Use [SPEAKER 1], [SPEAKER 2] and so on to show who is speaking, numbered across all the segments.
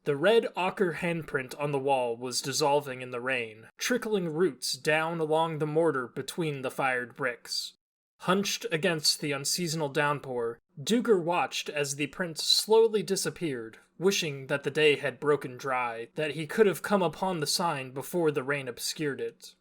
[SPEAKER 1] The red ochre handprint on the wall was dissolving in the rain, trickling roots down along the mortar between the fired bricks. Hunched against the unseasonal downpour, Duker watched as the print slowly disappeared, wishing that the day had broken dry, that he could have come upon the sign before the rain obscured it.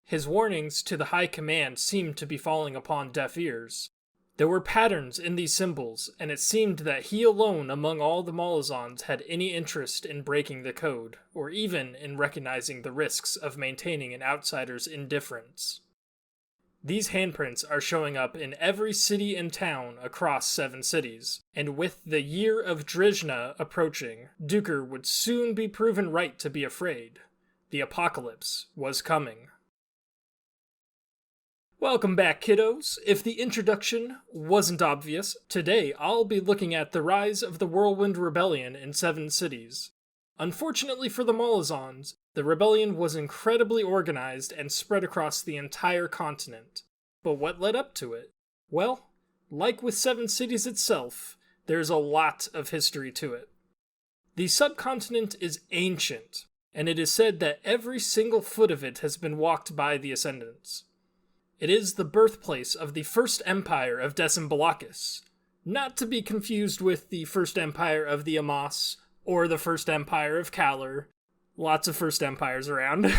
[SPEAKER 1] His warnings to the High Command seemed to be falling upon deaf ears. There were patterns in these symbols, and it seemed that he alone among all the Malazans had any interest in breaking the code, or even in recognizing the risks of maintaining an outsider's indifference. These handprints are showing up in every city and town across 7 cities, and with the year of Drizhna approaching, Duker would soon be proven right to be afraid. The apocalypse was coming. Welcome back, kiddos. If the introduction wasn't obvious, today I'll be looking at the rise of the Whirlwind Rebellion in 7 cities. Unfortunately for the Malazans, the rebellion was incredibly organized and spread across the entire continent. But what led up to it? Well, like with 7 cities itself, there's a lot of history to it. The subcontinent is ancient, and it is said that every single foot of it has been walked by the Ascendants. It is the birthplace of the First Empire of Decembalakis, not to be confused with the First Empire of the Amas, or the First Empire of Kalar. Lots of First Empires around.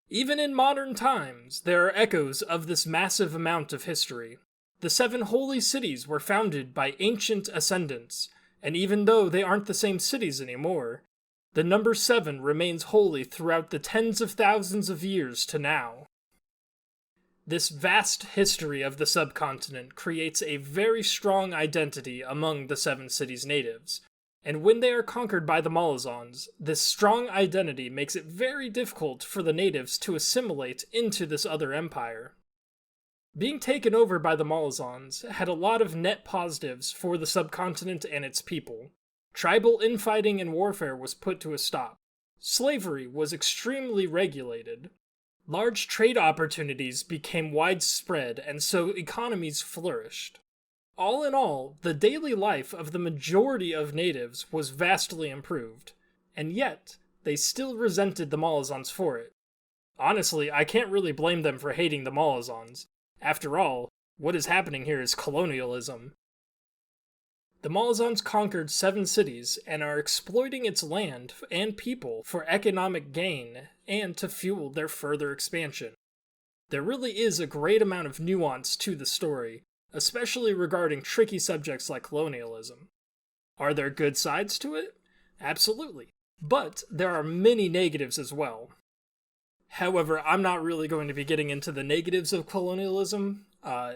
[SPEAKER 1] Even in modern times, there are echoes of this massive amount of history. The 7 holy cities were founded by ancient ascendants, and even though they aren't the same cities anymore, the number 7 remains holy throughout the tens of thousands of years to now. This vast history of the subcontinent creates a very strong identity among the 7 cities' natives, and when they are conquered by the Malazans, this strong identity makes it very difficult for the natives to assimilate into this other empire. Being taken over by the Malazans had a lot of net positives for the subcontinent and its people. Tribal infighting and warfare was put to a stop. Slavery was extremely regulated. Large trade opportunities became widespread, and so economies flourished. All in all, the daily life of the majority of natives was vastly improved, and yet, they still resented the Malazans for it. Honestly, I can't really blame them for hating the Malazans. After all, what is happening here is colonialism. The Malazans conquered 7 cities and are exploiting its land and people for economic gain and to fuel their further expansion. There really is a great amount of nuance to the story, especially regarding tricky subjects like colonialism. Are there good sides to it? Absolutely. But there are many negatives as well. However, I'm not really going to be getting into the negatives of colonialism.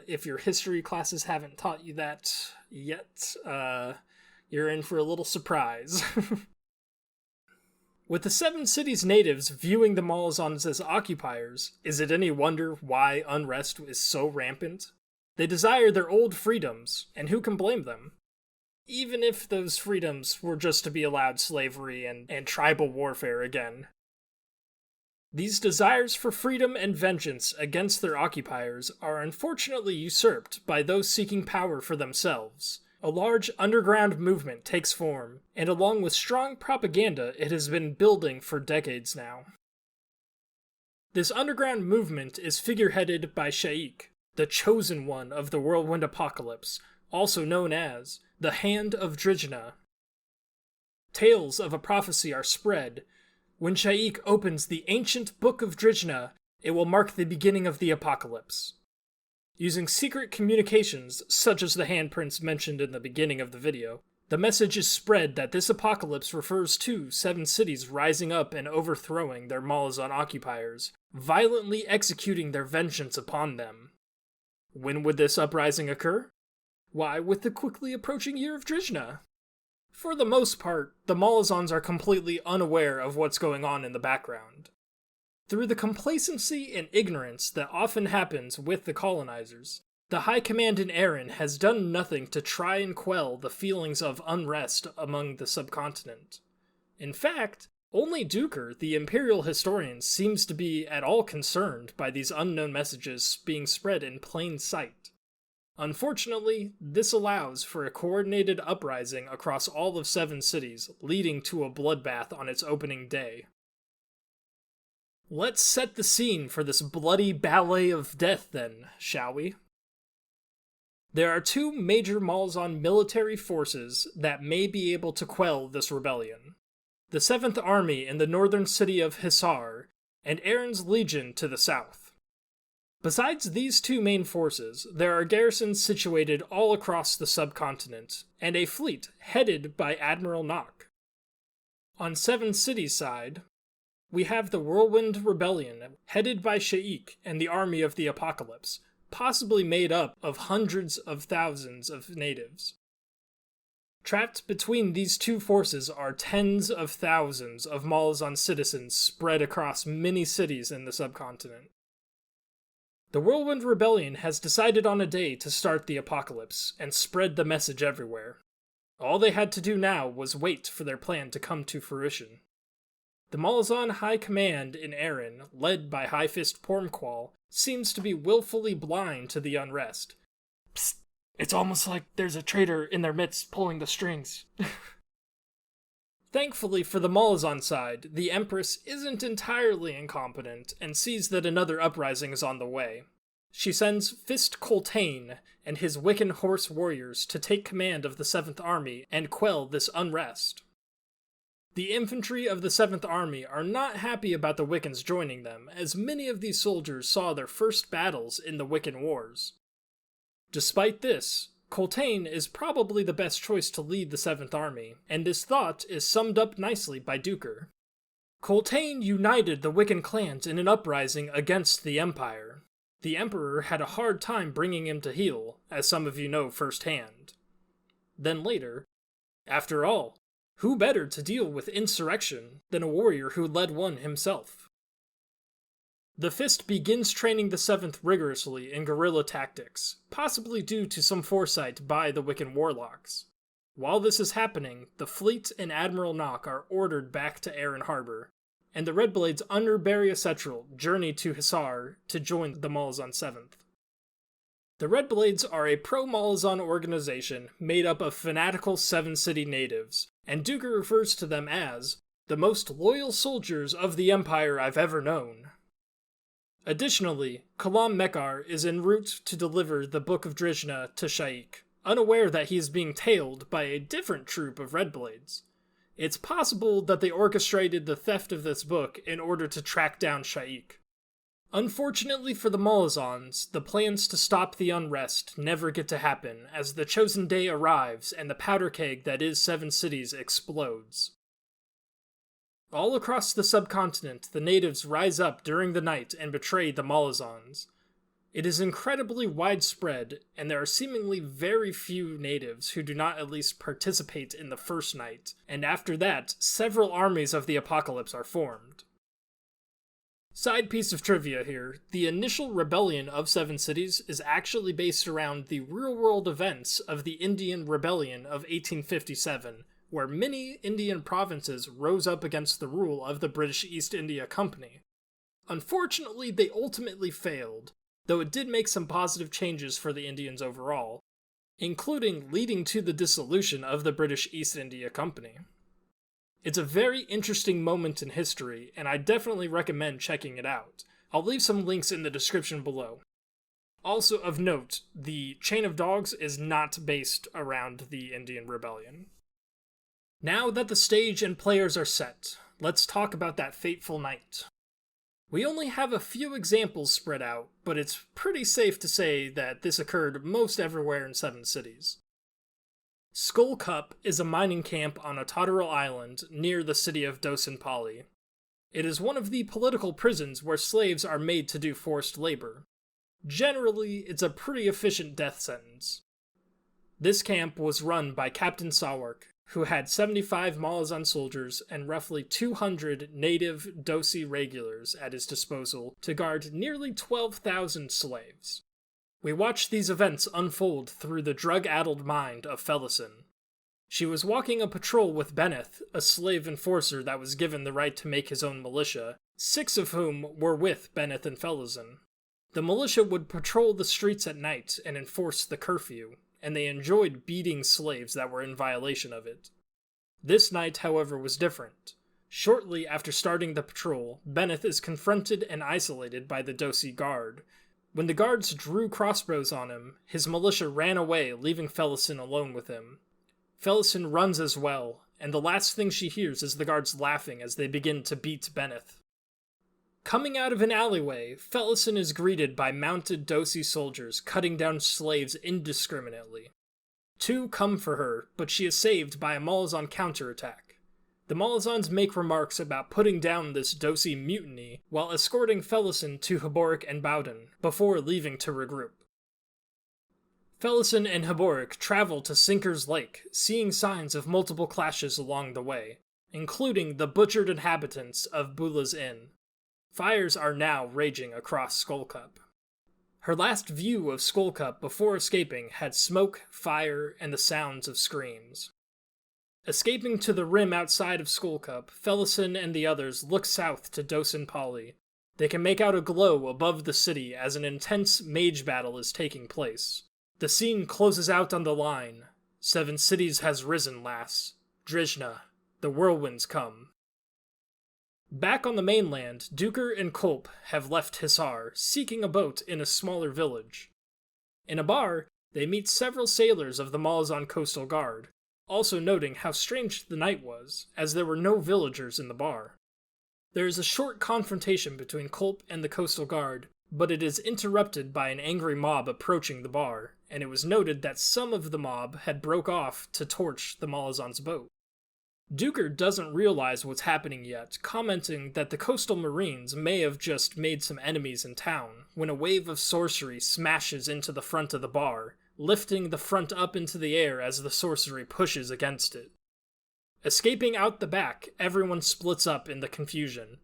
[SPEAKER 1] If your history classes haven't taught you that yet, you're in for a little surprise. With the 7 cities' natives viewing the Malazans as occupiers, is it any wonder why unrest is so rampant? They desire their old freedoms, and who can blame them? Even if those freedoms were just to be allowed slavery and tribal warfare again. These desires for freedom and vengeance against their occupiers are unfortunately usurped by those seeking power for themselves. A large underground movement takes form, and along with strong propaganda, it has been building for decades now. This underground movement is figureheaded by Shaikh, the chosen one of the Whirlwind Apocalypse, also known as the Hand of Drizhna. Tales of a prophecy are spread. When Shaikh opens the ancient Book of Drizhna, it will mark the beginning of the apocalypse. Using secret communications, such as the handprints mentioned in the beginning of the video, the message is spread that this apocalypse refers to 7 cities rising up and overthrowing their Malazan occupiers, violently executing their vengeance upon them. When would this uprising occur? Why, with the quickly approaching year of Drizhna. For the most part, the Malazans are completely unaware of what's going on in the background. Through the complacency and ignorance that often happens with the colonizers, the High Command in Erin has done nothing to try and quell the feelings of unrest among the subcontinent. In fact, only Duker, the Imperial historian, seems to be at all concerned by these unknown messages being spread in plain sight. Unfortunately, this allows for a coordinated uprising across all of 7 cities, leading to a bloodbath on its opening day. Let's set the scene for this bloody ballet of death then, shall we? There are 2 major Malazan military forces that may be able to quell this rebellion. The 7th Army in the northern city of Hissar, and Aaron's Legion to the south. Besides these 2 main forces, there are garrisons situated all across the subcontinent, and a fleet headed by Admiral Nock. On 7 Cities' side, we have the Whirlwind Rebellion, headed by Shaik and the Army of the Apocalypse, possibly made up of hundreds of thousands of natives. Trapped between these 2 forces are tens of thousands of Malazan citizens spread across many cities in the subcontinent. The Whirlwind Rebellion has decided on a day to start the apocalypse and spread the message everywhere. All they had to do now was wait for their plan to come to fruition. The Malazan High Command in Aaron, led by High Fist Pormqual, seems to be willfully blind to the unrest. Psst, it's almost like there's a traitor in their midst pulling the strings. Thankfully for the Malazan side, the Empress isn't entirely incompetent and sees that another uprising is on the way. She sends Fist Coltane and his Wiccan horse warriors to take command of the 7th Army and quell this unrest. The infantry of the 7th Army are not happy about the Wiccans joining them, as many of these soldiers saw their first battles in the Wiccan Wars. Despite this, Coltane is probably the best choice to lead the 7th Army, and this thought is summed up nicely by Duker. Coltane united the Wiccan clans in an uprising against the Empire. The Emperor had a hard time bringing him to heel, as some of you know firsthand. Then later, after all, who better to deal with insurrection than a warrior who led one himself? The Fist begins training the 7th rigorously in guerrilla tactics, possibly due to some foresight by the Wiccan warlocks. While this is happening, the fleet and Admiral Nock are ordered back to Aaron Harbor, and the Redblades under Bariasetral journey to Hissar to join the Malazan 7th. The Redblades are a pro-Malazan organization made up of fanatical 7-city natives, and Duker refers to them as the most loyal soldiers of the Empire I've ever known. Additionally, Kalam Mekar is en route to deliver the Book of Drishna to Shaik, unaware that he is being tailed by a different troop of Redblades. It's possible that they orchestrated the theft of this book in order to track down Shaik. Unfortunately for the Malazans, the plans to stop the unrest never get to happen as the chosen day arrives and the powder keg that is 7 Cities explodes. All across the subcontinent, the natives rise up during the night and betray the Malazans. It is incredibly widespread, and there are seemingly very few natives who do not at least participate in the first night, and after that, several armies of the apocalypse are formed. Side piece of trivia here, the initial rebellion of 7 Cities is actually based around the real-world events of the Indian Rebellion of 1857, where many Indian provinces rose up against the rule of the British East India Company. Unfortunately, they ultimately failed, though it did make some positive changes for the Indians overall, including leading to the dissolution of the British East India Company. It's a very interesting moment in history, and I definitely recommend checking it out. I'll leave some links in the description below. Also of note, the Chain of Dogs is not based around the Indian Rebellion. Now that the stage and players are set, let's talk about that fateful night. We only have a few examples spread out, but it's pretty safe to say that this occurred most everywhere in 7 Cities. Skullcup is a mining camp on a Totteril island near the city of Dosanpali. It is one of the political prisons where slaves are made to do forced labor. Generally, it's a pretty efficient death sentence. This camp was run by Captain Sawark, who had 75 Malazan soldiers and roughly 200 native Dosi regulars at his disposal to guard nearly 12,000 slaves. We watch these events unfold through the drug-addled mind of Felison. She was walking a patrol with Benneth, a slave enforcer that was given the right to make his own militia, 6 of whom were with Benneth and Felison. The militia would patrol the streets at night and enforce the curfew, and they enjoyed beating slaves that were in violation of it. This night, however, was different. Shortly after starting the patrol, Benneth is confronted and isolated by the Dosi guard. When the guards drew crossbows on him, his militia ran away, leaving Felison alone with him. Felison runs as well, and the last thing she hears is the guards laughing as they begin to beat Benneth. Coming out of an alleyway, Felison is greeted by mounted Dosi soldiers cutting down slaves indiscriminately. 2 come for her, but she is saved by a Malazan counterattack. The Malazans make remarks about putting down this Dosi mutiny while escorting Felison to Haboric and Bowden before leaving to regroup. Felison and Haboric travel to Sinker's Lake, seeing signs of multiple clashes along the way, including the butchered inhabitants of Bula's Inn. Fires are now raging across Skullcup. Her last view of Skullcup before escaping had smoke, fire, and the sounds of screams. Escaping to the rim outside of Skullcup, Felison and the others look south to Dosin Pali. They can make out a glow above the city as an intense mage battle is taking place. The scene closes out on the line. 7 cities has risen, lass. Drizhna, the whirlwinds come. Back on the mainland, Duker and Kulp have left Hissar, seeking a boat in a smaller village. In a bar, they meet several sailors of the Malazan Coastal Guard, also noting how strange the night was, as there were no villagers in the bar. There is a short confrontation between Kulp and the Coastal Guard, but it is interrupted by an angry mob approaching the bar, and it was noted that some of the mob had broke off to torch the Malazan's boat. Duker doesn't realize what's happening yet, commenting that the coastal marines may have just made some enemies in town, when a wave of sorcery smashes into the front of the bar, lifting the front up into the air as the sorcery pushes against it. Escaping out the back, everyone splits up in the confusion.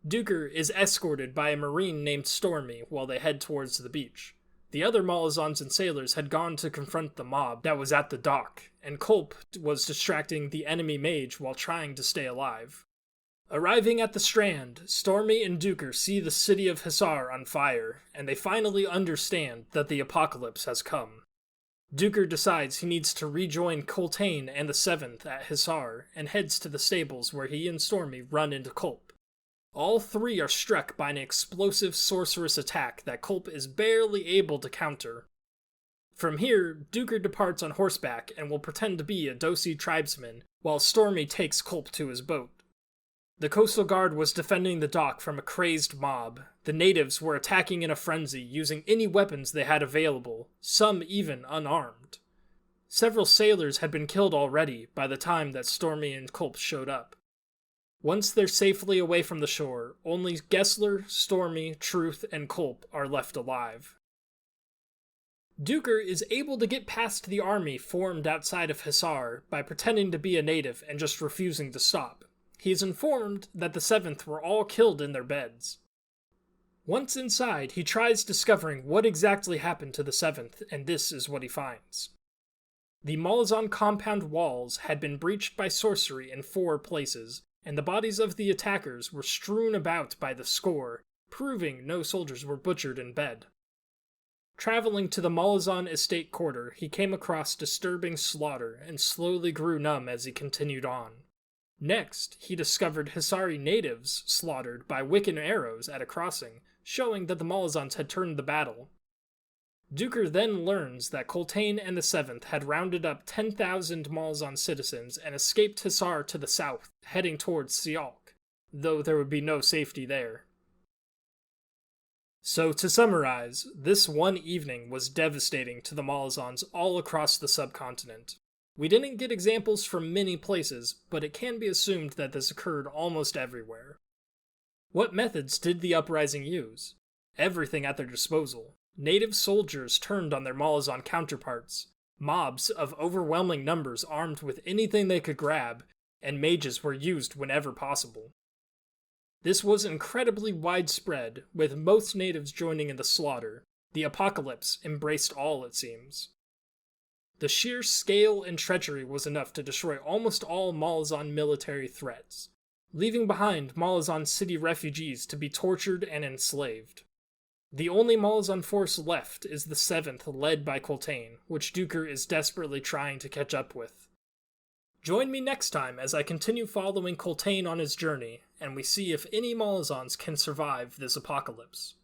[SPEAKER 1] Duker is escorted by a marine named Stormy while they head towards the beach. The other Malazans and sailors had gone to confront the mob that was at the dock, and Kulp was distracting the enemy mage while trying to stay alive. Arriving at the strand, Stormy and Duker see the city of Hissar on fire, and they finally understand that the apocalypse has come. Duker decides he needs to rejoin Coltane and the 7th at Hissar, and heads to the stables where he and Stormy run into Kulp. All 3 are struck by an explosive sorceress attack that Kulp is barely able to counter. From here, Duker departs on horseback and will pretend to be a Dosi tribesman, while Stormy takes Kulp to his boat. The Coastal Guard was defending the dock from a crazed mob. The natives were attacking in a frenzy, using any weapons they had available, some even unarmed. Several sailors had been killed already by the time that Stormy and Kulp showed up. Once they're safely away from the shore, only Gessler, Stormy, Truth, and Kulp are left alive. Duker is able to get past the army formed outside of Hissar by pretending to be a native and just refusing to stop. He is informed that the 7th were all killed in their beds. Once inside, he tries discovering what exactly happened to the 7th, and this is what he finds. The Malazan compound walls had been breached by sorcery in 4 places, and the bodies of the attackers were strewn about by the score, proving no soldiers were butchered in bed. Traveling to the Malazan estate quarter, he came across disturbing slaughter and slowly grew numb as he continued on. Next, he discovered Hissari natives slaughtered by Wiccan arrows at a crossing, showing that the Malazans had turned the battle. Duker then learns that Coltane and the 7th had rounded up 10,000 Malazan citizens and escaped Hissar to the south, heading towards Sialk, though there would be no safety there. So to summarize, this one evening was devastating to the Malazans all across the subcontinent. We didn't get examples from many places, but it can be assumed that this occurred almost everywhere. What methods did the uprising use? Everything at their disposal. Native soldiers turned on their Malazan counterparts, mobs of overwhelming numbers armed with anything they could grab, and mages were used whenever possible. This was incredibly widespread, with most natives joining in the slaughter. The apocalypse embraced all, it seems. The sheer scale and treachery was enough to destroy almost all Malazan military threats, leaving behind Malazan city refugees to be tortured and enslaved. The only Malazan force left is the 7th, led by Coltaine, which Duker is desperately trying to catch up with. Join me next time as I continue following Coltaine on his journey, and we see if any Malazans can survive this apocalypse.